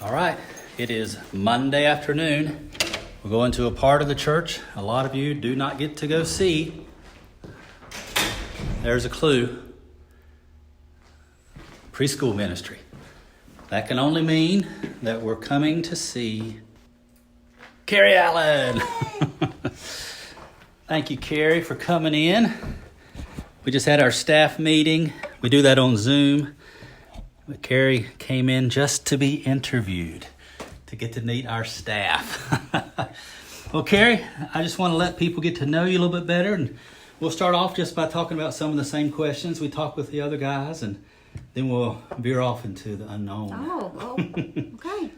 All right, it is Monday afternoon. We're going to a part of the church a lot of you do not get to go see. There's a clue. Preschool ministry. That can only mean that we're coming to see Carrie Allen. Thank you, Carrie, for coming in. We just had our staff meeting. We do that on Zoom. But Carrie came in just to be interviewed, to get to meet our staff. Well, Carrie, I just want to let people get to know you a little bit better. And we'll start off just by talking about some of the same questions we talked with the other guys, and then we'll veer off into the unknown. Oh, okay.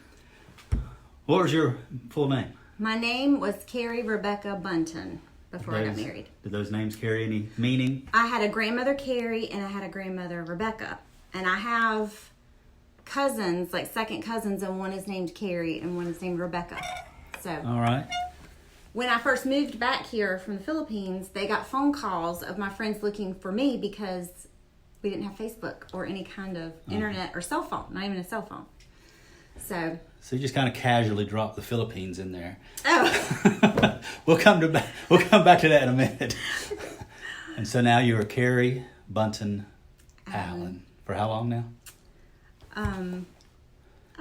What was your full name? My name was Carrie Rebecca Bunton before I got married. Did those names carry any meaning? I had a grandmother, Carrie, and I had a grandmother, Rebecca. And I have cousins, like second cousins, and one is named Carrie and one is named Rebecca. So, all right. When I first moved back here from the Philippines, they got phone calls of my friends looking for me because we didn't have Facebook or any kind of internet or cell phone, not even a cell phone. So you just kind of casually dropped the Philippines in there. Oh. We'll come back to that in a minute. And so now you're Carrie Bunton Allen. For how long now? I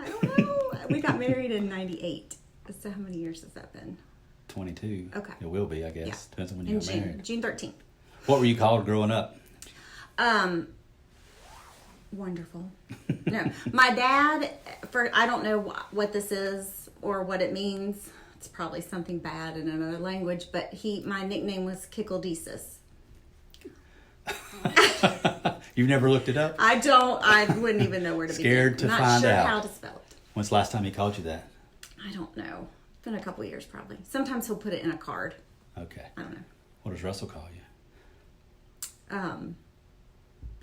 don't know. We got married in 98. So how many years has that been? 22. Okay. It will be, I guess. Yeah. Depends on when you got married. June 13th. What were you called growing up? Wonderful. No, my dad, I don't know what this is or what it means. It's probably something bad in another language, but my nickname was Kickledesis. You've never looked it up? I wouldn't even know where to begin. Scared to find out. Not sure how to spell it. When's the last time he called you that? I don't know. It's been a couple years probably. Sometimes he'll put it in a card. Okay. I don't know. What does Russell call you?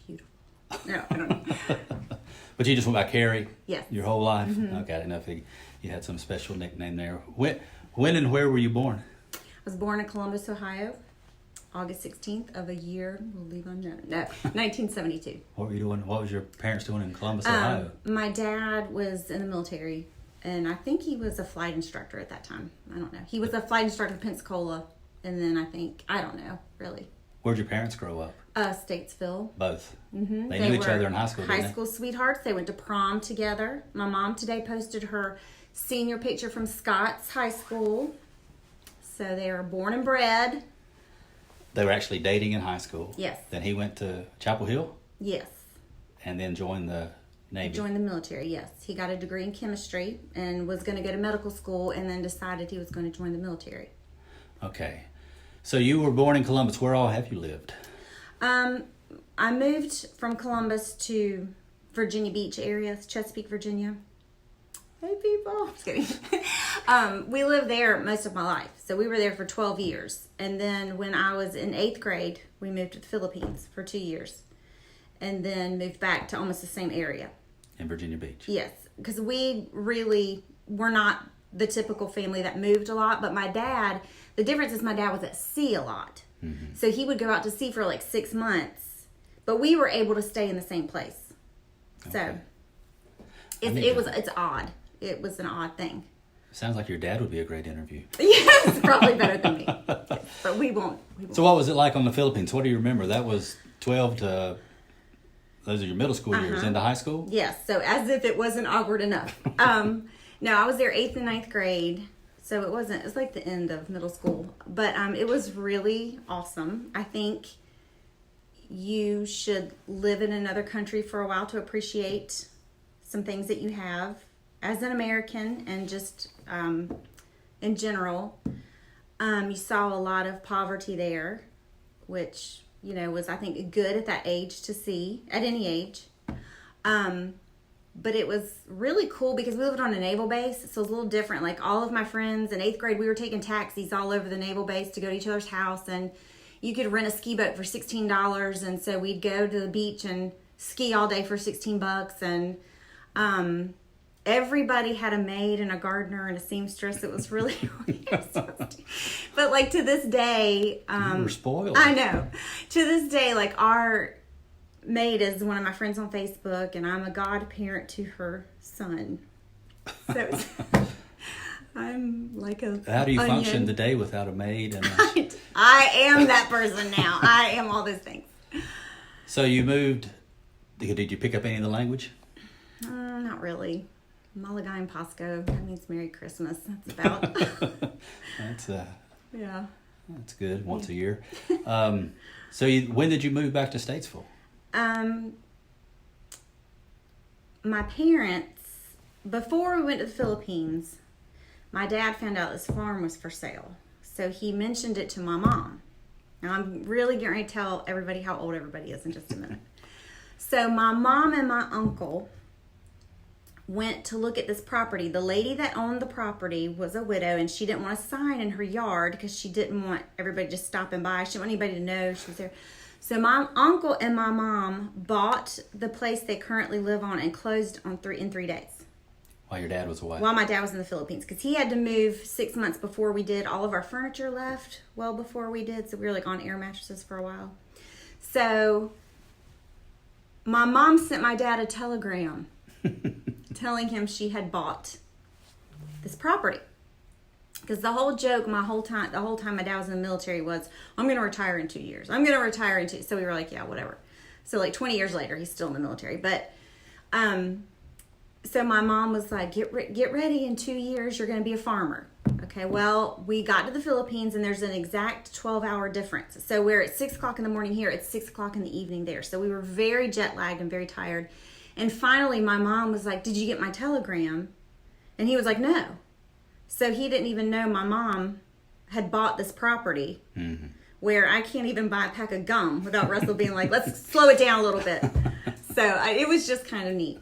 Beautiful. No, I don't know. But you just went by Carrie? Yes. Your whole life? Mm-hmm. Okay, I didn't know if you had some special nickname there. When and where were you born? I was born in Columbus, Ohio, August 16th of a year, we'll leave unknown. No, 1972. What were you doing? What was your parents doing in Columbus, Ohio? My dad was in the military, and I think he was a flight instructor at that time. I don't know. He was a flight instructor in Pensacola, and then I don't know, really. Where'd your parents grow up? Statesville. Both. Mm-hmm. They knew each other in high school, didn't they? High school sweethearts. They went to prom together. My mom today posted her senior picture from Scott's High School. So they were born and bred. They were actually dating in high school. Yes. Then he went to Chapel Hill? Yes. And then joined the Navy? Joined the military, yes. He got a degree in chemistry and was going to go to medical school and then decided he was going to join the military. Okay. So you were born in Columbus. Where all have you lived? I moved from Columbus to Virginia Beach area, Chesapeake, Virginia. Hey, people. Just kidding. We lived there most of my life. So we were there for 12 years. And then when I was in 8th grade, we moved to the Philippines for 2 years. And then moved back to almost the same area. In Virginia Beach? Yes. Because we really were not the typical family that moved a lot. But my dad, the difference is my dad was at sea a lot. Mm-hmm. So he would go out to sea for like 6 months. But we were able to stay in the same place. Okay. So it's odd. It was an odd thing. Sounds like your dad would be a great interview. Yes, probably better than me. But we won't. So what was it like on the Philippines? What do you remember? That was 12 to... Those are your middle school years into high school? Yes. So as if it wasn't awkward enough. No, I was there 8th and 9th grade. So it was like the end of middle school. But it was really awesome. I think you should live in another country for a while to appreciate some things that you have as an American and just in general. You saw a lot of poverty there, which, was, I think, good at that age to see, at any age. But it was really cool because we lived on a naval base, so it was a little different. Like all of my friends in 8th grade, we were taking taxis all over the naval base to go to each other's house, and you could rent a ski boat for $16, and so we'd go to the beach and ski all day for $16, and everybody had a maid and a gardener and a seamstress. It was really weird. But like to this day, you were spoiled. I know. To this day, like our maid is one of my friends on Facebook, and I'm a godparent to her son. So I'm like a How do you onion. function the day without a maid? And I am that person now. I am all those things. so you moved. Did you pick up any of the language? Not really. Malagai Pasco. That means Merry Christmas. That's about. That's Yeah. that's good. Once a year. So when did you move back to Statesville? My parents, before we went to the Philippines, my dad found out this farm was for sale. So he mentioned it to my mom. Now I'm really getting ready to tell everybody how old everybody is in just a minute. So my mom and my uncle went to look at this property. The lady that owned the property was a widow, and she didn't want a sign in her yard because she didn't want everybody just stopping by. She didn't want anybody to know she was there. So my uncle and my mom bought the place they currently live on and closed in 3 days. While your dad was away. While my dad was in the Philippines, because he had to move 6 months before we did. All of our furniture left well before we did, so we were like on air mattresses for a while. So my mom sent my dad a telegram telling him she had bought this property. Because the whole joke, the whole time my dad was in the military was, I'm going to retire in 2 years. I'm going to retire in 2. So we were like, yeah, whatever. So like 20 years later, he's still in the military. But, so my mom was like, get ready, in 2 years, you're going to be a farmer. Okay, well, we got to the Philippines, and there's an exact 12-hour difference. So we're at 6 o'clock in the morning here, it's 6 o'clock in the evening there. So we were very jet lagged and very tired. And finally, my mom was like, did you get my telegram? And he was like, no. So he didn't even know my mom had bought this property where I can't even buy a pack of gum without Russell being like, let's slow it down a little bit. So it was just kind of neat.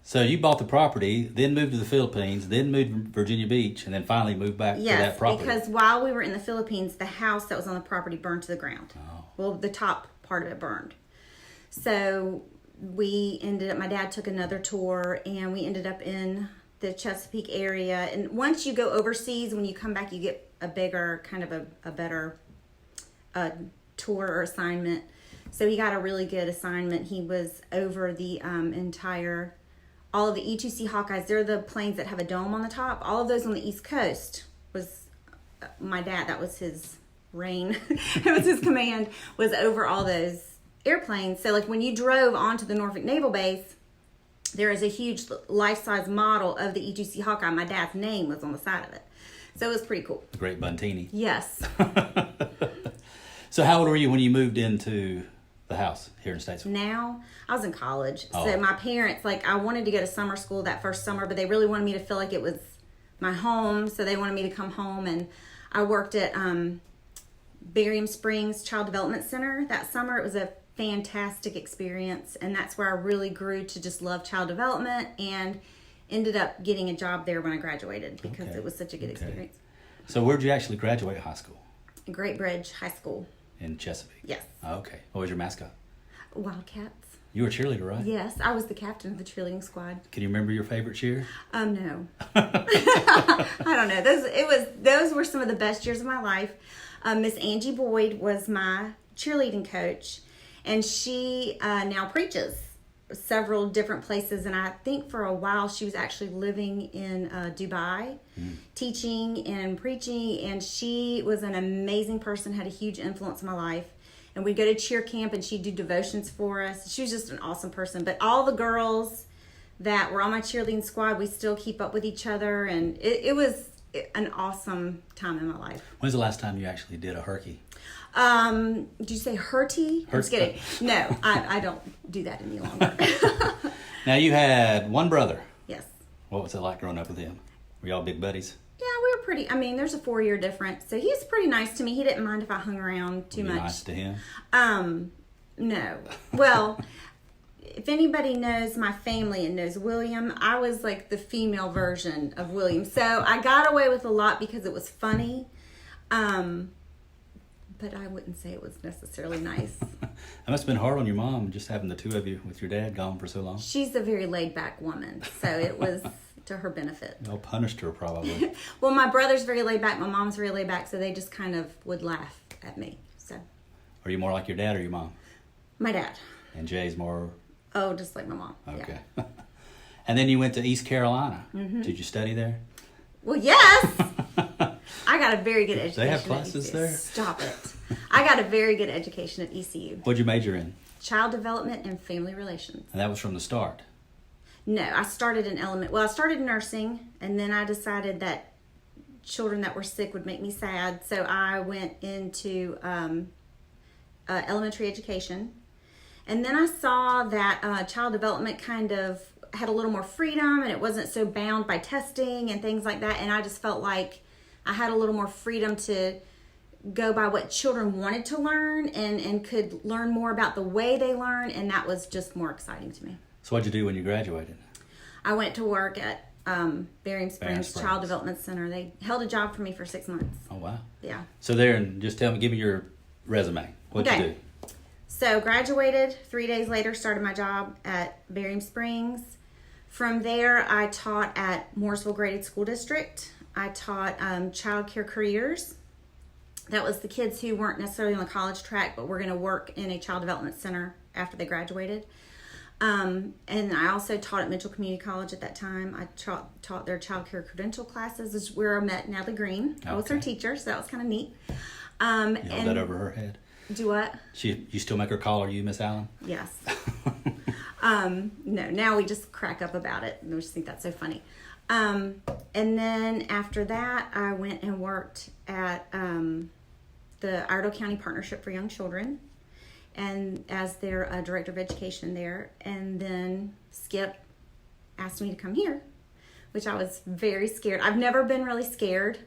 So you bought the property, then moved to the Philippines, then moved to Virginia Beach, and then finally moved back to that property. Yes, because while we were in the Philippines, the house that was on the property burned to the ground. Oh. Well, the top part of it burned. So we ended up, my dad took another tour, and we ended up in the Chesapeake area. And once you go overseas, when you come back, you get a bigger, kind of a better tour or assignment. So he got a really good assignment. He was over the all of the E2C Hawkeyes. They're the planes that have a dome on the top. All of those on the East Coast was my dad. That was his reign. It was his command, was over all those airplanes. So like when you drove onto the Norfolk Naval Base, there is a huge life-size model of the E2C Hawkeye. My dad's name was on the side of it. So it was pretty cool. The Great Buntini. Yes. So how old were you when you moved into the house here in Statesville? Now, I was in college. Oh. So my parents, I wanted to go to summer school that first summer, but they really wanted me to feel like it was my home. So they wanted me to come home. And I worked at Barium Springs Child Development Center that summer. It was a fantastic experience, and that's where I really grew to just love child development, and ended up getting a job there when I graduated because it was such a good experience. So where'd you actually graduate high school? Great Bridge High School. In Chesapeake? Yes. Okay. What was your mascot? Wildcats. You were a cheerleader, right? Yes, I was the captain of the cheerleading squad. Can you remember your favorite cheer? No. I don't know. Those were some of the best years of my life. Miss Angie Boyd was my cheerleading coach, and she now preaches several different places. And I think for a while she was actually living in Dubai, teaching and preaching. And she was an amazing person, had a huge influence in my life. And we'd go to cheer camp, and she'd do devotions for us. She was just an awesome person. But all the girls that were on my cheerleading squad, we still keep up with each other. And it was an awesome time in my life. When's the last time you actually did a herky? Did you say hurty? I'm just kidding. No, I don't do that any longer. Now, you had one brother. Yes. What was it like growing up with him? Were y'all big buddies? Yeah, we were pretty. There's a 4-year difference. So he was pretty nice to me. He didn't mind if I hung around too Were you much. nice to him? No. Well, if anybody knows my family and knows William, I was like the female version of William. So I got away with a lot because it was funny. But I wouldn't say it was necessarily nice. That must have been hard on your mom, just having the two of you with your dad gone for so long. She's a very laid-back woman, so it was to her benefit. Y'all punished her, probably. Well, my brother's very laid-back, my mom's very laid-back, so they just kind of would laugh at me. So. Are you more like your dad or your mom? My dad. And Jay's more... Oh, just like my mom. Okay. Yeah. And then you went to East Carolina. Did you study there? Well, yes. I got a very good education. They have at classes ECU. there? Stop it. I got a very good education at ECU. What'd you major in? Child development and family relations. And that was from the start. No, I started in I started nursing, and then I decided that children that were sick would make me sad, so I went into elementary education. And then I saw that child development kind of had a little more freedom, and it wasn't so bound by testing and things like that, and I just felt like I had a little more freedom to go by what children wanted to learn and could learn more about the way they learn, and that was just more exciting to me. So what'd you do when you graduated? I went to work at Bering Springs Child Development Center. They held a job for me for 6 months. Oh, wow. Yeah. So there, and just give me your resume. What'd you do? So graduated, 3 days later, started my job at Bering Springs. From there, I taught at Mooresville Graded School District. I taught child care careers. That was the kids who weren't necessarily on the college track, but were going to work in a child development center after they graduated. And I also taught at Mitchell Community College at that time. I taught their child care credential classes. This is where I met Natalie Green. I was her teacher, so that was kind of neat. You held that over her head? Do what? You still make her call her you, Miss Allen? Yes. No, now we just crack up about it. We just think that's so funny. And then after that, I went and worked at the Iredell County Partnership for Young Children, and as their director of education there. And then Skip asked me to come here, which I was very scared. I've never been really scared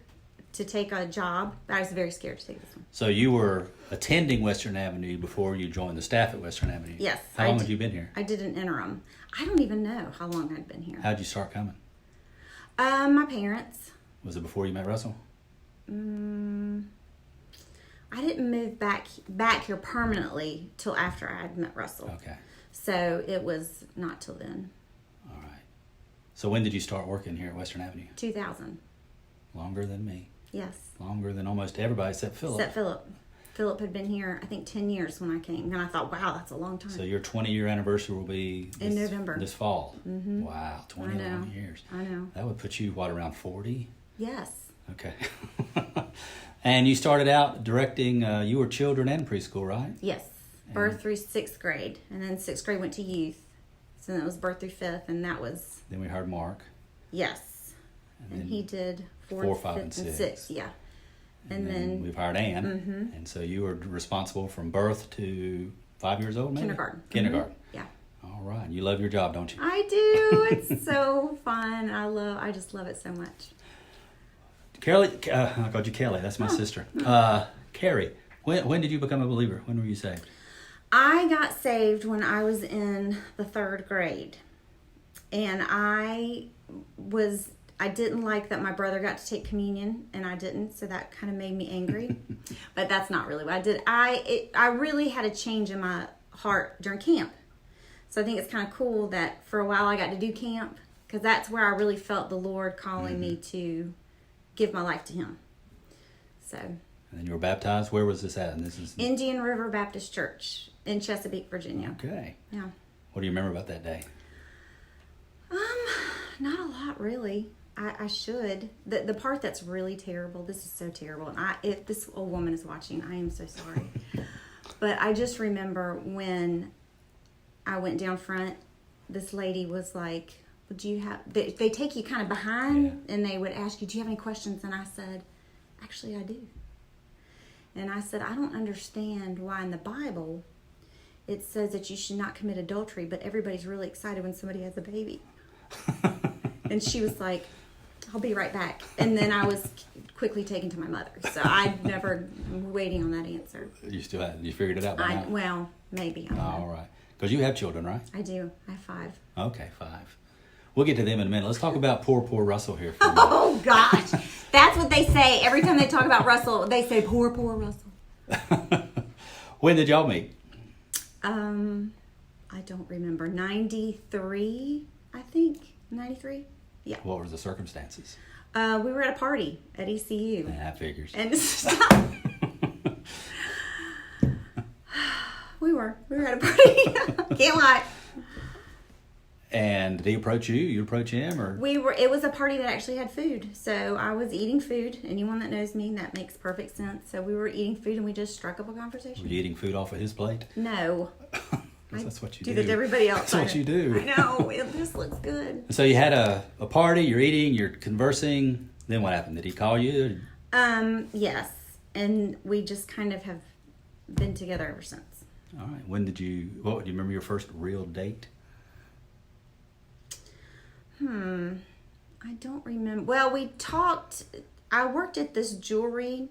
to take a job, but I was very scared to take this one. So you were attending Western Avenue before you joined the staff at Western Avenue? Yes. How long had you been here? I did an interim. I don't even know how long I'd been here. How'd you start coming? My parents. Was it before you met Russell? I didn't move back here permanently till after I had met Russell. Okay. So it was not till then. All right. So when did you start working here at Western Avenue? 2000. Longer than me. Yes. Longer than almost everybody except Philip. Except Philip. Philip had been here, I think, 10 years when I came. And I thought, wow, that's a long time. So your 20-year anniversary will be in November. This fall. Mm-hmm. Wow, 20 long years. I know. That would put you, around 40? Yes. Okay. And you started out directing, you were children and preschool, right? Yes. Birth through 6th grade. And then 6th grade went to youth. So then it was birth through 5th, and that was... Then we hired Mark. Yes. And he did 4, 5, and 6. Yeah. And then we've hired Ann. Mm-hmm. And so you were responsible from birth to 5 years old, maybe? Kindergarten. Kindergarten. Mm-hmm. Yeah. All right. You love your job, don't you? I do. It's so fun. I just love it so much. Carrie, I called you Kelly. That's my sister. Carrie, when did you become a believer? When were you saved? I got saved when I was in the 3rd grade. And I didn't like that my brother got to take communion and I didn't, so that kind of made me angry. But that's not really what I did. I really had a change in my heart during camp. So I think it's kind of cool that for a while I got to do camp, because that's where I really felt the Lord calling me to give my life to Him. So. And then you were baptized. Where was this at? And this is Indian River Baptist Church in Chesapeake, Virginia. Okay. Yeah. What do you remember about that day? Not a lot, really. I should. The part that's really terrible, this is so terrible, and if this old woman is watching, I am so sorry. But I just remember when I went down front, this lady was like, "Do you have?" They take you kind of behind, and they would ask you, "Do you have any questions?" And I said, "Actually, I do." And I said, "I don't understand why in the Bible it says that you should not commit adultery, but everybody's really excited when somebody has a baby." And she was like, "I'll be right back." And then I was quickly taken to my mother. So I'm waiting on that answer. You figured it out by now? Well, maybe. All right. Because you have children, right? I do. I have 5. Okay, 5. We'll get to them in a minute. Let's talk about poor Russell here for a minute. Oh, gosh. That's what they say. Every time they talk about Russell, they say, poor Russell. When did y'all meet? I don't remember. 93, I think. 93? Yeah. What were the circumstances? We were at a party at ECU. That figures. And stop. We were at a party. Can't lie. And did he approach you? You approach him, or It was a party that actually had food, so I was eating food. Anyone that knows me, that makes perfect sense. So we were eating food, and we just struck up a conversation. were you eating food off of his plate? No. That's what you do do. that to everybody else. That's what you do. I know. It just looks good. So you had a party. You're eating. You're conversing. Then what happened? Did he call you? Yes, and we just kind of have been together ever since. All right. When did you? What do you remember your first real date? I don't remember. Well, we talked. I worked at this jewelry,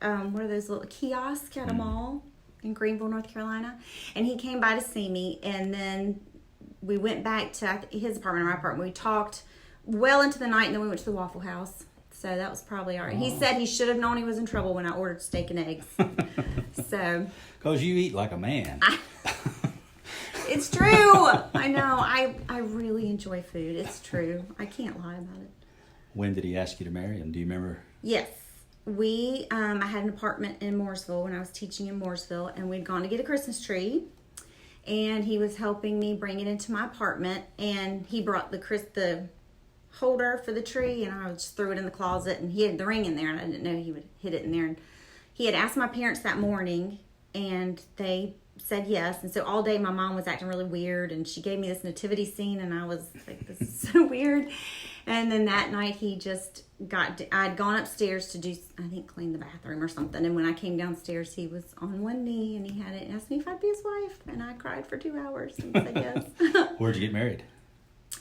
one of those little kiosks at a mall in Greenville, North Carolina, and he came by to see me, and then we went back to his apartment or my apartment. We talked well into the night, and then we went to the Waffle House. So that was probably all right. He said he should have known he was in trouble when I ordered steak and eggs. So. Because you eat like a man. It's true. I know. I really enjoy food. It's true. I can't lie about it. When did he ask you to marry him? Do you remember? Yes. I had an apartment in Mooresville when I was teaching in Mooresville, and we'd gone to get a Christmas tree, and he was helping me bring it into my apartment, and he brought the holder for the tree, and I just threw it in the closet, and he had the ring in there, and I didn't know he would hit it in there. And he had asked my parents that morning, and they said yes. And so all day my mom was acting really weird, and she gave me this nativity scene, and I was like, this is so weird. And then that night I'd gone upstairs to do, I think, clean the bathroom or something, and when I came downstairs he was on one knee, and he asked me if I'd be his wife, and I cried for 2 hours and said yes. Where'd you get married?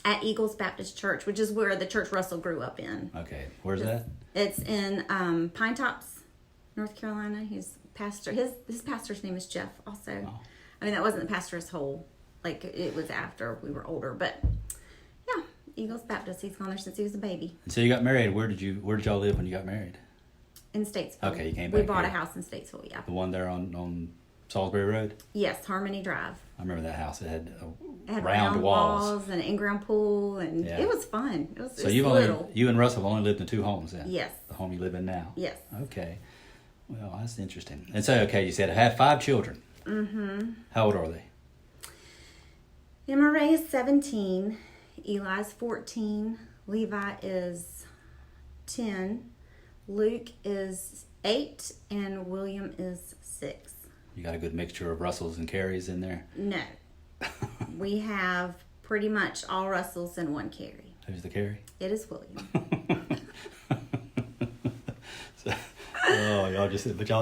At Eagles Baptist Church, which is where the church Russell grew up in. Okay. Where's that? It's in Pine Tops, North Carolina. He's pastor. His pastor's name is Jeff also. Oh. I mean, that wasn't the pastor's whole, like, it was after we were older, but yeah, Eagles Baptist. He's gone there since he was a baby. And so you got married. Where did y'all live when you got married? In Statesville. Okay, you came back. We bought here. a house in Statesville, yeah. The one there on Salisbury Road? Yes, Harmony Drive. I remember that house. It had round walls and an in-ground pool, and it was fun. It was so little. You and Russell have only lived in 2 homes then? Yes. The home you live in now? Yes. Okay. Well, that's interesting. And so, okay, you said I had 5 children. Mm-hmm. How old are they? Emma Ray is 17. Eli's 14. Levi is 10. Luke is 8. And William is 6. You got a good mixture of Russells and Carries in there? No. We have pretty much all Russells and 1 Carrie. Who's the Carrie? It is William. Y'all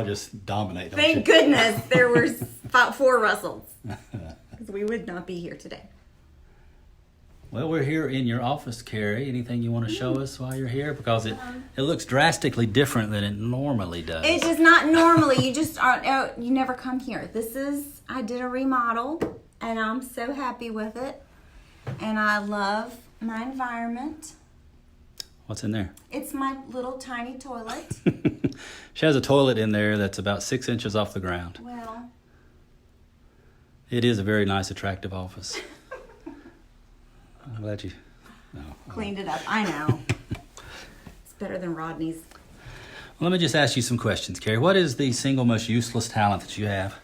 just dominate. Don't Thank you? goodness there were 4 Russells, because we would not be here today. Well, we're here in your office, Carrie. Anything you want to show us while you're here? Because it looks drastically different than it normally does. It's just not normally. You just aren't. You never come here. I did a remodel, and I'm so happy with it, and I love my environment. What's in there? It's my little tiny toilet. She has a toilet in there that's about 6 inches off the ground. Well, it is a very nice, attractive office. I'm glad you cleaned it up. I know. It's better than Rodney's. Well, let me just ask you some questions, Carrie. What is the single most useless talent that you have?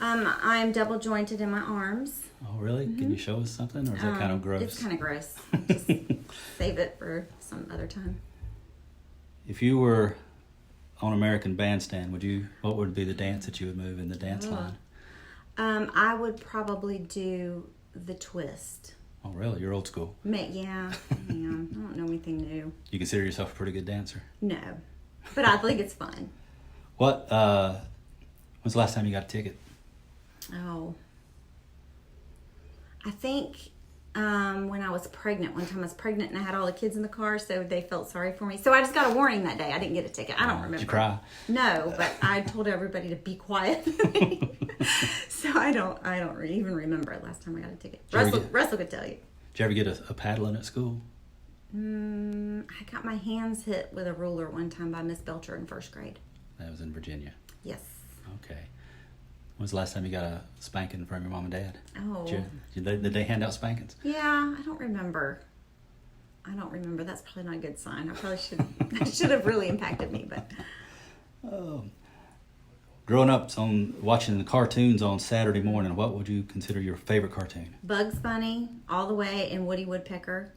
I'm double jointed in my arms. Oh, really? Mm-hmm. Can you show us something, or is that kind of gross? It's kind of gross. Just save it for some other time. If you were on American Bandstand, what would be the dance that you would move in the dance line? I would probably do the twist. Oh, really? You're old school. Yeah, I don't know anything new. You consider yourself a pretty good dancer? No, but I think it's fun. When's the last time you got a ticket? Oh, I think when I was pregnant. One time I was pregnant and I had all the kids in the car, so they felt sorry for me. So I just got a warning that day. I didn't get a ticket. I don't remember. Did you cry? No, but I told everybody to be quiet. So I don't even remember last time I got a ticket. Russell could tell you. Did you ever get a paddling at school? I got my hands hit with a ruler one time by Miss Belcher in 1st grade. That was in Virginia. Yes. Okay. When's the last time you got a spanking from your mom and dad? Oh. Did they hand out spankings? Yeah, I don't remember. That's probably not a good sign. I probably should have really impacted me, but. Oh. Growing up on watching the cartoons on Saturday morning, what would you consider your favorite cartoon? Bugs Bunny, all the way, and Woody Woodpecker.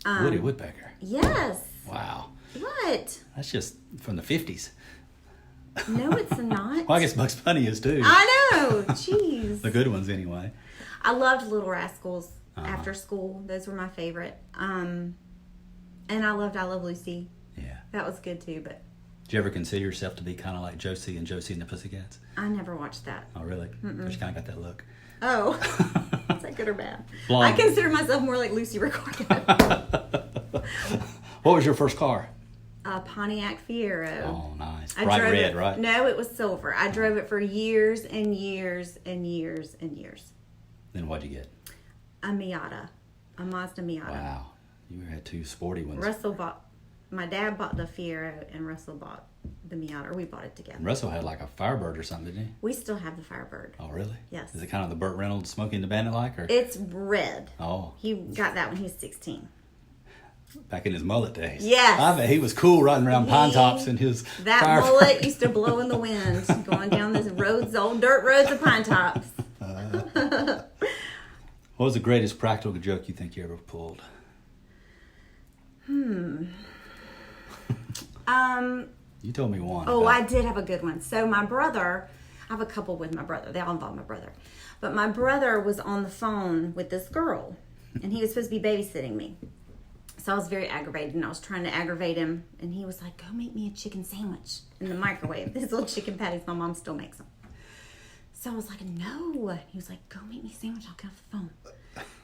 Woody Woodpecker. Yes. Wow. What? That's just from the 50s. No, it's not. Well, I guess Bugs Bunny is too. I know. Jeez. The good ones, anyway. I loved Little Rascals after school. Those were my favorite. And I loved I Love Lucy. Yeah. That was good too, but Did you ever consider yourself to be kind of like Josie and Josie and the Pussycats? I never watched that. Oh, really? Because you kind of got that look. Oh. Is that good or bad? Blonde. I consider myself more like Lucy Ricardo. What was your first car? A Pontiac Fiero. Oh, nice. I Bright drove red, it, right? No, it was silver. I drove it for years and years and years and years. Then what'd you get? A Miata. A Mazda Miata. Wow. You had two sporty ones. My dad bought the Fiero and Russell bought the Miata. We bought it together. And Russell had like a Firebird or something, didn't he? We still have the Firebird. Oh, really? Yes. Is it kind of the Burt Reynolds Smokey and the Bandit like? Or? It's red. Oh. He got that when he was 16. Back in his mullet days. Yes. I bet he was cool riding around pine tops in his That Firebird. mullet used to blow in the wind going down the roads, old dirt roads of pine tops. What was the greatest practical joke you think you ever pulled? You told me one. Oh, about- I did have a good one. So my brother, I have a couple with my brother. They all involve my brother. But my brother was on the phone with this girl, and he was supposed to be babysitting me. So I was very aggravated, and I was trying to aggravate him, and he was like, go make me a chicken sandwich in the microwave. His little chicken patties, my mom still makes them. So I was like, no. He was like, go make me a sandwich, I'll get off the phone.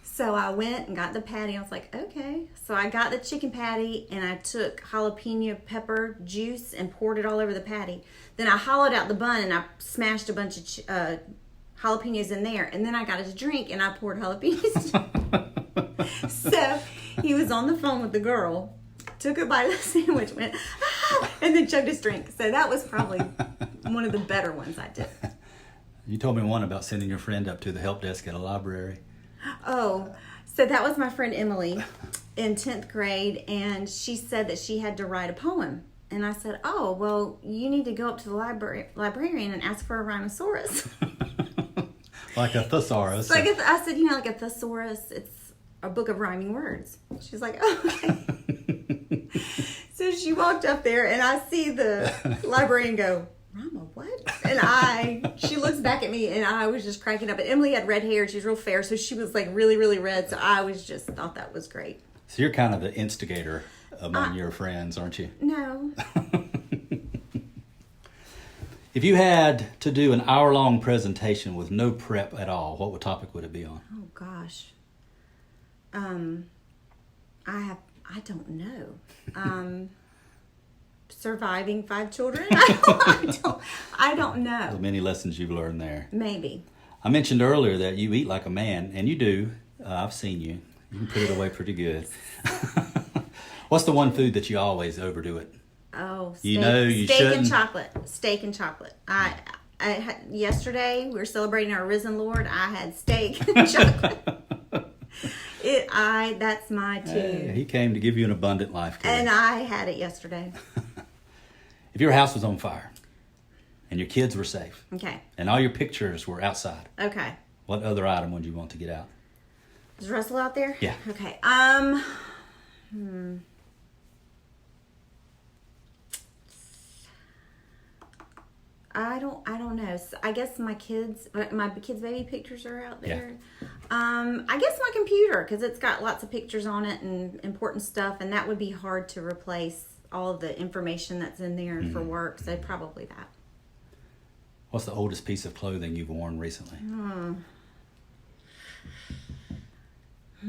So I went and got the patty. I was like, okay. So I got the chicken patty, and I took jalapeno pepper juice and poured it all over the patty. Then I hollowed out the bun, and I smashed a bunch of jalapenos in there. And then I got a drink, and I poured jalapenos. So he was on the phone with the girl, took a bite of the sandwich, went, ah, and then chugged his drink. So that was probably one of the better ones I did. You told me one about sending your friend up to the help desk at a library. Oh, so that was my friend Emily in 10th grade, and she said that she had to write a poem. And I said, oh, well, you need to go up to the librarian and ask for a rhinoceros. Like a thesaurus. So I said, like a thesaurus, it's a book of rhyming words. She's like, oh, okay. So she walked up there, and I see the librarian go, Rama, what? And she looks back at me, and I was just cracking up. And Emily had red hair. She's real fair, so she was like really, really red. So I was just thought that was great. So you're kind of the instigator among your friends, aren't you? No. If you had to do an hour-long presentation with no prep at all, what topic would it be on? Oh gosh. I don't know. Surviving 5 children? I don't know. The many lessons you've learned there. Maybe. I mentioned earlier that you eat like a man, and you do. I've seen you. You can put it away pretty good. What's the one food that you always overdo it? Oh, steak, You know you steak shouldn't. and chocolate. Steak and chocolate. I had, yesterday we were celebrating our risen Lord. I had steak and chocolate. That's my two. Hey, he came to give you an abundant life, Carrie. And I had it yesterday. If your house was on fire and your kids were safe Okay. and all your pictures were outside, Okay. what other item would you want to get out? Is Russell out there? Yeah. Okay. I don't know. So I guess my kids' baby pictures are out there. I guess my computer, because it's got lots of pictures on it and important stuff, and that would be hard to replace all of the information that's in there for work. So probably that. What's the oldest piece of clothing you've worn recently? I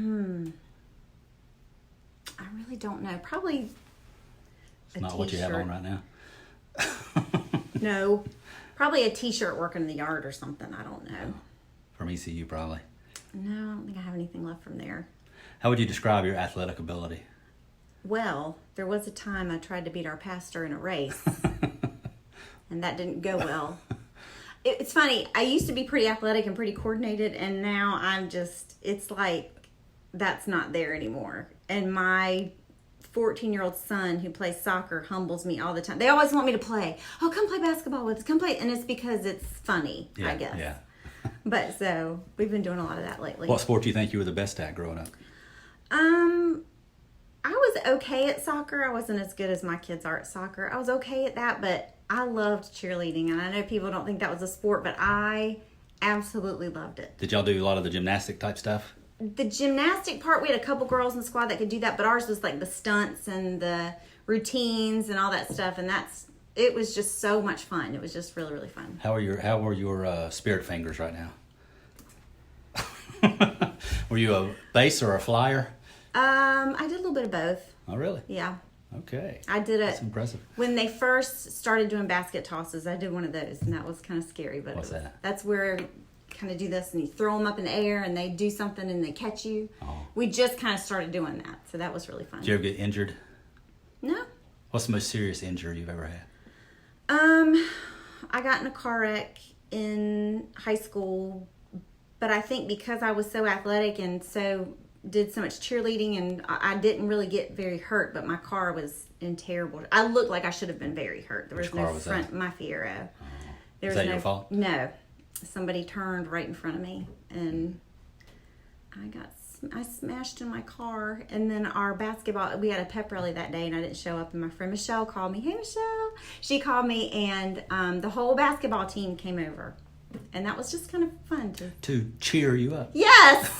really don't know. Probably It's not what you have on right now. No. Probably a t-shirt working in the yard or something. I don't know. From ECU, probably. No, I don't think I have anything left from there. How would you describe your athletic ability? Well, there was a time I tried to beat our pastor in a race, and that didn't go well. It's funny. I used to be pretty athletic and pretty coordinated, and now it's like that's not there anymore. And my 14-year-old son who plays soccer humbles me all the time. They always want me to play. Oh, come play basketball with us. Come play. And it's because it's funny, I guess. Yeah. But so we've been doing a lot of that lately. What sport do you think you were the best at growing up? I was okay at soccer. I wasn't as good as my kids are at soccer. I was okay at that, but I loved cheerleading. And I know people don't think that was a sport, but I absolutely loved it. Did y'all do a lot of the gymnastic type stuff? The gymnastic part, we had a couple girls in the squad that could do that, but ours was like the stunts and the routines and all that stuff. And it was just so much fun. It was just really, really fun. How were your spirit fingers right now? Were you a base or a flyer? I did a little bit of both. Oh, really? Yeah. Okay. I did it. That's impressive. When they first started doing basket tosses, I did one of those, and that was kind of scary. But What's that? That's where you kind of do this, and you throw them up in the air, and they do something, and they catch you. Oh. We just kind of started doing that, so that was really fun. Did you ever get injured? No. What's the most serious injury you've ever had? I got in a car wreck in high school, but I think because I was so athletic and did so much cheerleading, and I didn't really get very hurt, but my car was in terrible. I looked like I should have been very hurt. There was Which car no was front. that? My Fiero. There Was was that your fault? No, somebody turned right in front of me, and I smashed in my car. And then our basketball, we had a pep rally that day, and I didn't show up. And my friend Michelle called me. Hey, Michelle. She called me, and the whole basketball team came over, and that was just kind of fun to cheer you up. Yes.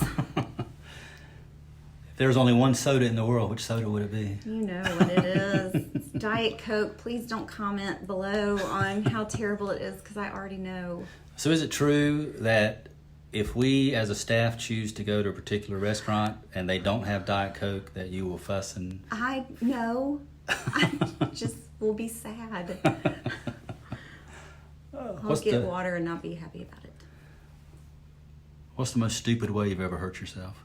If there was only one soda in the world, which soda would it be? You know what it is. It's Diet Coke. Please don't comment below on how terrible it is, because I already know. So is it true that if we as a staff choose to go to a particular restaurant and they don't have Diet Coke, that you will fuss and... I know. I just will be sad. I'll get water and not be happy about it. What's the most stupid way you've ever hurt yourself?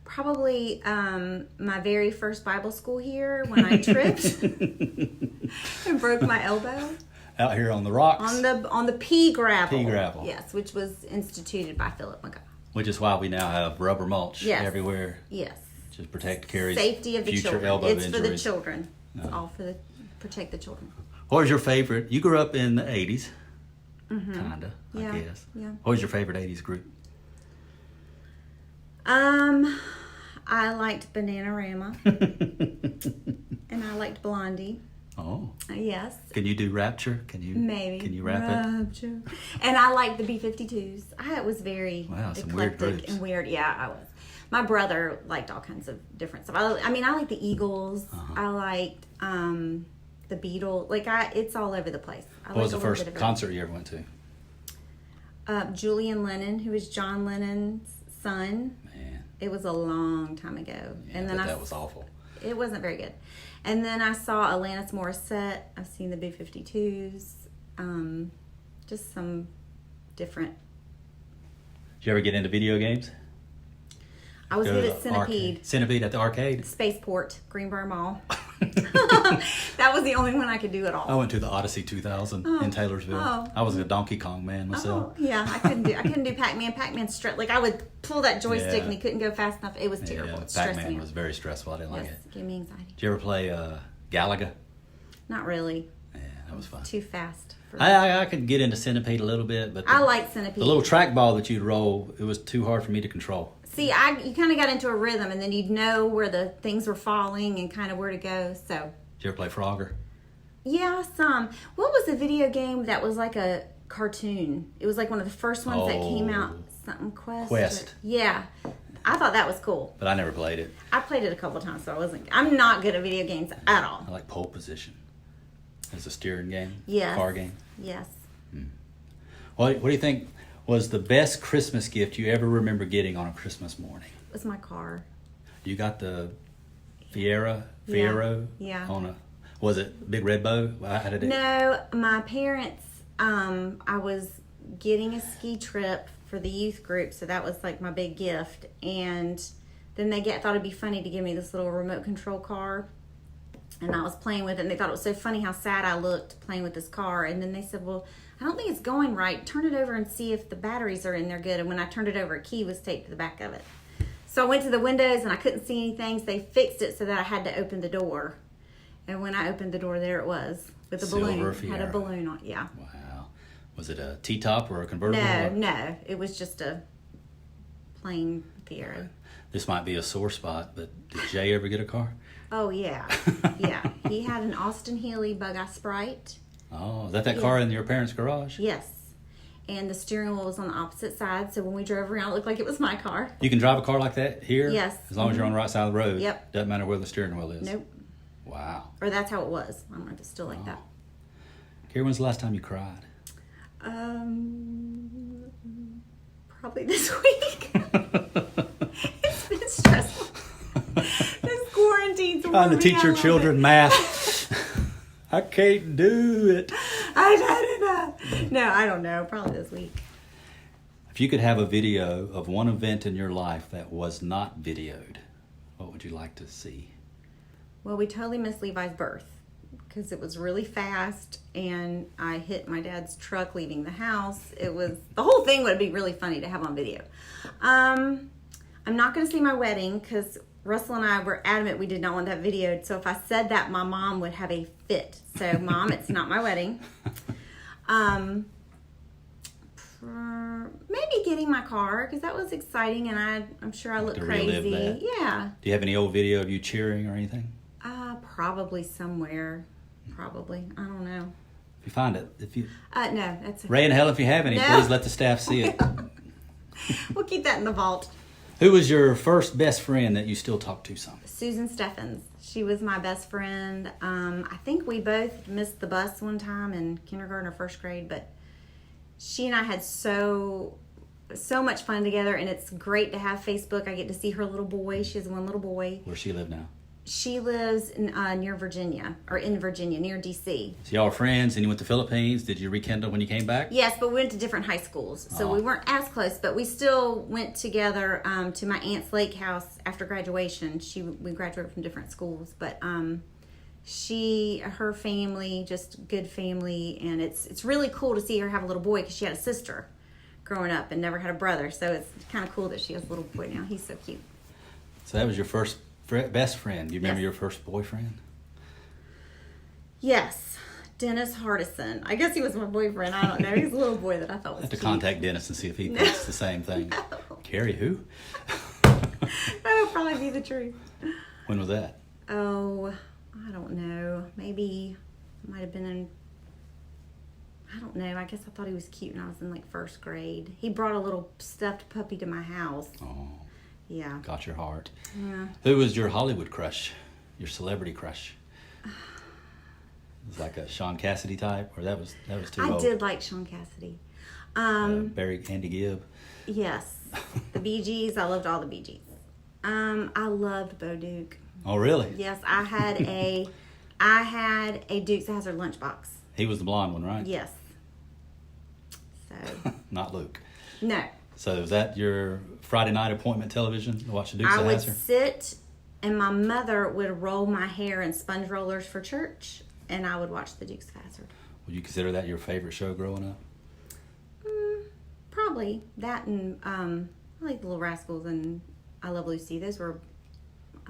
Probably my very first Bible school here, when I tripped and broke my elbow. Out here on the rocks? On the pea gravel. Pea gravel. Yes, which was instituted by Philip McGraw. Which is why we now have rubber mulch everywhere. Yes. To protect Carrie's safety of the future children. elbow It's injuries. for the children. It's all protect the children. What was your favorite? You grew up in the 80s. Mm-hmm. Kinda, I guess. Yeah. What was your favorite 80s group? I liked Bananarama. And I liked Blondie. Oh. Yes. Can you do Rapture? Can you rap Rapture. And I liked the B-52s. I was very some weird eclectic groups. and weird. Yeah, I was. My brother liked all kinds of different stuff. I liked the Eagles. I liked the Beatles. It's all over the place. What was the first concert you ever went to? Julian Lennon, who was John Lennon's son. Man. It was a long time ago. Yeah, and then that was awful. It wasn't very good. And then I saw Alanis Morissette. I've seen the B-52s. Just some different. Did you ever get into video games? I was Go good to at Centipede. Centipede at the arcade? Spaceport, Greenbrier Mall. That was the only one I could do at all. I went to the Odyssey 2000 in Taylorsville. Oh. I was a Donkey Kong man myself. Oh, yeah, I couldn't do Pac-Man. Pac-Man I would pull that joystick and he couldn't go fast enough. It was terrible. Yeah, It stressed Pac-Man me was out. very stressful. I didn't like Yes, it. gave me anxiety. Did you ever play Galaga? Not really. Yeah, that was fun. Too fast. I could get into Centipede a little bit, but I like Centipede. the little trackball that you'd roll, it was too hard for me to control. See, you kind of got into a rhythm, and then you'd know where the things were falling and kind of where to go. So, Did you ever play Frogger? yeah, some. What was the video game that was like a cartoon? It was like one of the first ones that came out. Something Quest. Quest. Yeah, I thought that was cool. But I never played it. I played it a couple times, so I'm not good at video games at all. I like Pole Position. It's a steering game. Yes. Car game. Yes. What do you think was the best Christmas gift you ever remember getting on a Christmas morning? It was my car. You got the Fiero? Yeah. Was it Big Red Bow? How did it? No, my parents, I was getting a ski trip for the youth group, so that was like my big gift. And then they thought it'd be funny to give me this little remote control car. And I was playing with it, and they thought it was so funny how sad I looked playing with this car. And then they said, well, I don't think it's going right. Turn it over and see if the batteries are in there good. And when I turned it over, a key was taped to the back of it. So I went to the windows and I couldn't see anything. So they fixed it so that I had to open the door. And when I opened the door, there it was with a balloon. Fiera. Had a balloon on. Yeah. Wow. Was it a T-top or a convertible? No. It was just a plain Fiera. This might be a sore spot, but did Jay ever get a car? Oh yeah, yeah. He had an Austin Healey Bug-Eye Sprite. Oh, is that car in your parents' garage? Yes. And the steering wheel was on the opposite side, so when we drove around, it looked like it was my car. You can drive a car like that here? Yes. As long as you're on the right side of the road? Yep. Doesn't matter where the steering wheel is? Nope. Wow. Or that's how it was. I don't know if it's still like that. Carrie, when's the last time you cried? Probably this week. It's been stressful. This quarantine's Trying to teach your children math. I can't do it. I don't know. No, I don't know. Probably this week. If you could have a video of one event in your life that was not videoed, what would you like to see? Well, we totally missed Levi's birth because it was really fast and I hit my dad's truck leaving the house. The whole thing would be really funny to have on video. I'm not going to see my wedding because Russell and I were adamant we did not want that videoed. So if I said that, my mom would have a fit. So Mom, it's not my wedding. Maybe getting my car because that was exciting and I'm sure I look crazy. That. Yeah. Do you have any old video of you cheering or anything? Probably somewhere. Probably. I don't know. If you find it, no, that's okay. Ray and Helen, if you have any, No. please let the staff see it. We'll keep that in the vault. Who was your first best friend that you still talk to some? Susan Steffens. She was my best friend. I think we both missed the bus one time in kindergarten or first grade, but she and I had so much fun together, and it's great to have Facebook. I get to see her little boy. She has one little boy. Where she live now? She lives near Virginia, near D.C. So y'all are friends, and you went to Philippines. Did you rekindle when you came back? Yes, but we went to different high schools, so we weren't as close. But we still went together to my aunt's lake house after graduation. We graduated from different schools, but her family, just good family, and it's really cool to see her have a little boy because she had a sister growing up and never had a brother. So it's kind of cool that she has a little boy now. He's so cute. So that was your first best friend. Do you remember Yes. your first boyfriend? Yes, Dennis Hardison. I guess he was my boyfriend. I don't know. He's a little boy that I thought was I have to cute. contact Dennis and see if he thinks the same thing. No. Carrie, who? That would probably be the truth. When was that? Oh, I don't know. Maybe it might have been I don't know. I guess I thought he was cute when I was in like first grade. He brought a little stuffed puppy to my house. Oh, Yeah. got your heart. Yeah. Who was your Hollywood crush? Your celebrity crush? It was like a Sean Cassidy type, or that was too I old. did like Sean Cassidy. Andy Gibb. Yes. The Bee Gees. I loved all the Bee Gees. I loved Bo Duke. Oh, really? Yes, I had a Dukes of Hazzard lunchbox. He was the blonde one, right? Yes. So Not Luke. no, So was that your Friday night appointment television to watch the Dukes I of would Hazzard? sit, and my mother would roll my hair in sponge rollers for church, and I would watch the Dukes of Hazzard. Would you consider that your favorite show growing up? Probably that, and I like the Little Rascals and I Love Lucy. I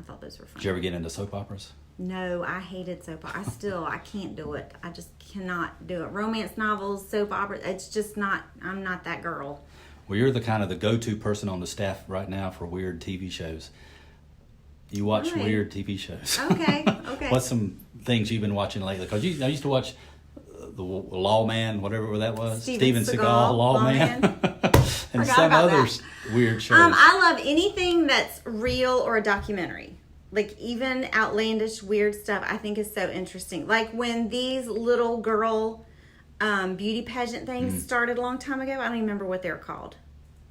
thought those were fun. Did you ever get into soap operas? No, I hated soap opera. I can't do it. I just cannot do it. Romance novels, soap opera, it's just not, I'm not that girl. Well, you're the kind of the go-to person on the staff right now for weird TV shows. You watch Right. weird TV shows. Okay. What's some things you've been watching lately? Because I used to watch the Lawman, whatever that was. Steven Seagal, Seagal, Lawman. And Forgot some about other weird shows. I love anything that's real or a documentary. Like even outlandish, weird stuff I think is so interesting. Like when these little girl beauty pageant things started a long time ago. I don't even remember what they're called.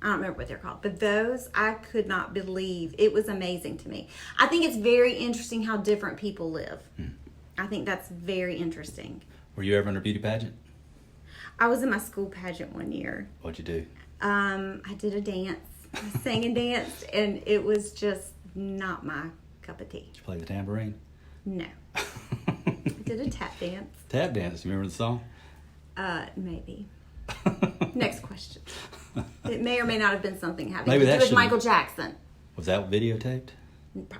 But those, I could not believe. It was amazing to me. I think it's very interesting how different people live. I think that's very interesting. Were you ever in a beauty pageant? I was in my school pageant one year. What'd you do? I did a dance. I sang and danced, and it was just not my cup of tea. Did you play the tambourine? No. I did a tap dance. Tap dance. You remember the song? Maybe. Next question. It may or may not have been something having Maybe to do that with should- Michael Jackson. Was that videotaped?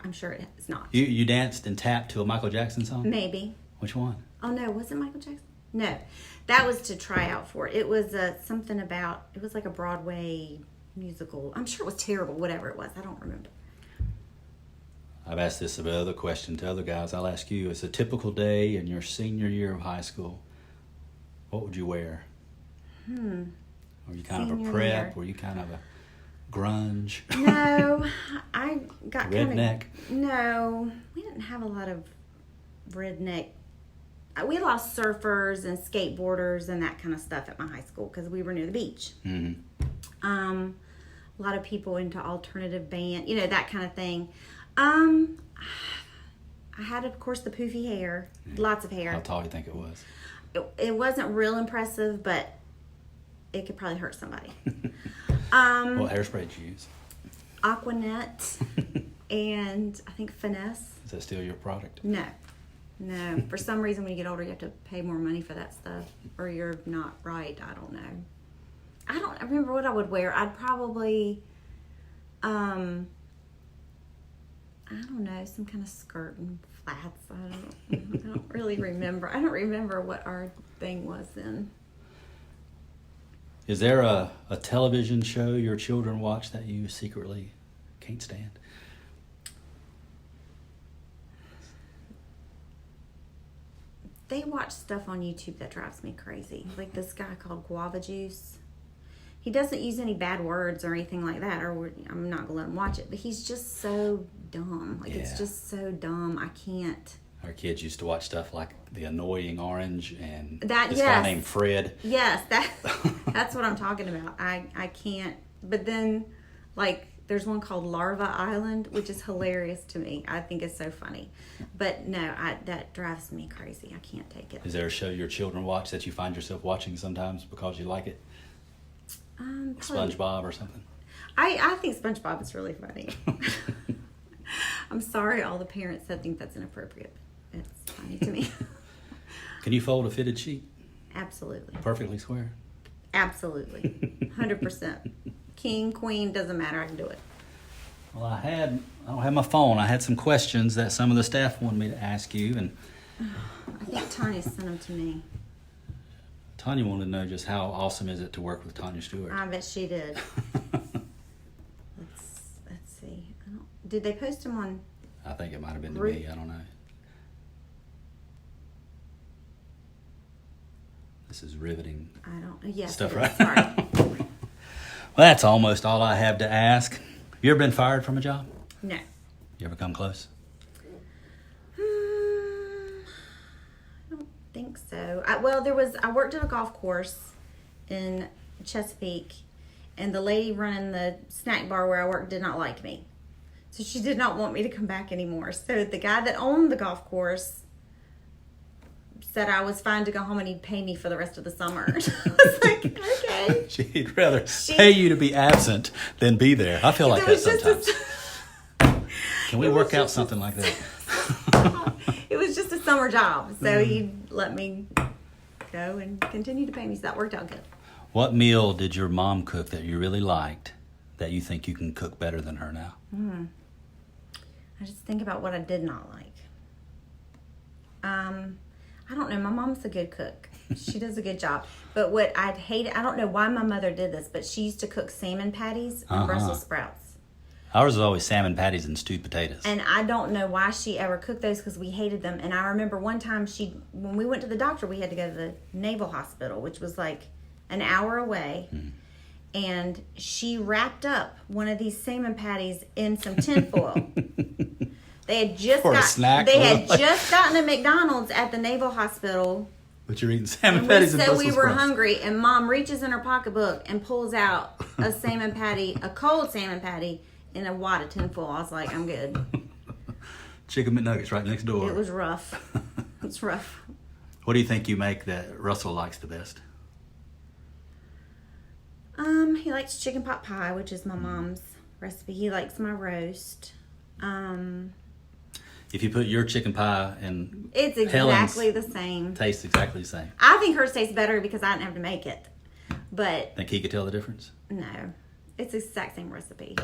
I'm sure it's not. You danced and tapped to a Michael Jackson song? Maybe. Which one? Oh no, was it Michael Jackson? No, that was to try out for it. It was something about. It was like a Broadway musical. I'm sure it was terrible. Whatever it was, I don't remember. I've asked this of other question to other guys. I'll ask you: it's a typical day in your senior year of high school. What would you wear? Were you kind of a Senior prep? year. Were you kind of a grunge? No, I got Redneck? No, we didn't have a lot of redneck. We had a lot of surfers and skateboarders and that kind of stuff at my high school because we were near the beach. Mm-hmm. A lot of people into alternative band, that kind of thing. I had, of course, the poofy hair, lots of hair. How tall do you think it was? It wasn't real impressive, but it could probably hurt somebody. What hairspray did you use? Aquanet and I think Finesse. Is that still your product? No. For some reason, when you get older, you have to pay more money for that stuff, or you're not right. I don't know. I don't remember what I would wear. I'd probably, I don't know, some kind of skirt and flats. I don't really remember. I don't remember what our thing was then. Is there a television show your children watch that you secretly can't stand? They watch stuff on YouTube that drives me crazy. Like this guy called Guava Juice. He doesn't use any bad words or anything like that, or I'm not going to let him watch it. But he's just so dumb. It's just so dumb. I can't. Our kids used to watch stuff like The Annoying Orange and That, this yes. guy named Fred. Yes, that's what I'm talking about. I can't. But then, there's one called Larva Island, which is hilarious to me. I think it's so funny. But no, that drives me crazy. I can't take it. Is there a show your children watch that you find yourself watching sometimes because you like it? SpongeBob or something? I think SpongeBob is really funny. I'm sorry all the parents that think that's inappropriate. It's funny to me. Can you fold a fitted sheet? Absolutely. Perfectly square? Absolutely. 100%. King, queen, doesn't matter. I can do it. Well, I don't have my phone. I had some questions that some of the staff wanted me to ask you, and I think Tanya sent them to me. Tanya wanted to know just how awesome is it to work with Tanya Stewart. I bet she did. Let's see. Did they post them on? I think it might have been to Group? me. I don't know. This is riveting Yes, stuff, it is. right? Sorry. Well, that's almost all I have to ask. You ever been fired from a job? No. You ever come close? I don't think so. I worked at a golf course in Chesapeake, and the lady running the snack bar where I worked did not like me. So she did not want me to come back anymore. So the guy that owned the golf course said I was fine to go home and he'd pay me for the rest of the summer. I was like, okay. She'd rather pay you to be absent than be there. I feel like that sometimes. Can we work out something like that? It was just a summer job. So he'd let me go and continue to pay me. So that worked out good. What meal did your mom cook that you really liked that you think you can cook better than her now? I just think about what I did not like. I don't know. My mom's a good cook. She does a good job. But what I'd hate, I don't know why my mother did this, but she used to cook salmon patties and Brussels sprouts. Ours was always salmon patties and stewed potatoes. And I don't know why she ever cooked those because we hated them. And I remember one time when we went to the doctor, we had to go to the Naval Hospital, which was like an hour away. And she wrapped up one of these salmon patties in some tinfoil. They had just just gotten a McDonald's at the Naval Hospital. But you're eating salmon patties and Brussels we sprouts. were hungry, and Mom reaches in her pocketbook and pulls out a salmon patty, a cold salmon patty, in a wad of tinfoil. I was like, I'm good. Chicken McNuggets right next door. It was rough. It's rough. What do you think you make that Russell likes the best? He likes chicken pot pie, which is my mom's recipe. He likes my roast. If you put your chicken pie and It's exactly the same. Tastes exactly the same. I think hers tastes better because I didn't have to make it. But Think he could tell the difference? no, it's the exact same recipe.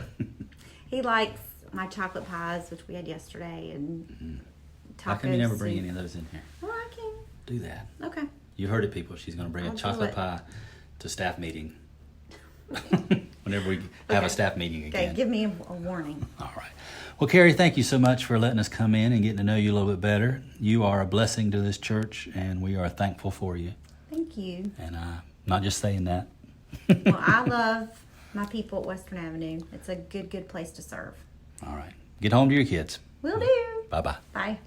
He likes my chocolate pies, which we had yesterday, and tacos. How come you never bring any of those in here? Oh, I can. Do that. Okay. You heard it, people. She's going to bring I'll a do chocolate it. pie to staff meeting. Whenever we have a staff meeting again. Okay, give me a warning. All right. Well, Carrie, thank you so much for letting us come in and getting to know you a little bit better. You are a blessing to this church, and we are thankful for you. Thank you. And I'm not just saying that. Well, I love my people at Western Avenue. It's a good place to serve. All right. Get home to your kids. Will do. Bye-bye. Bye.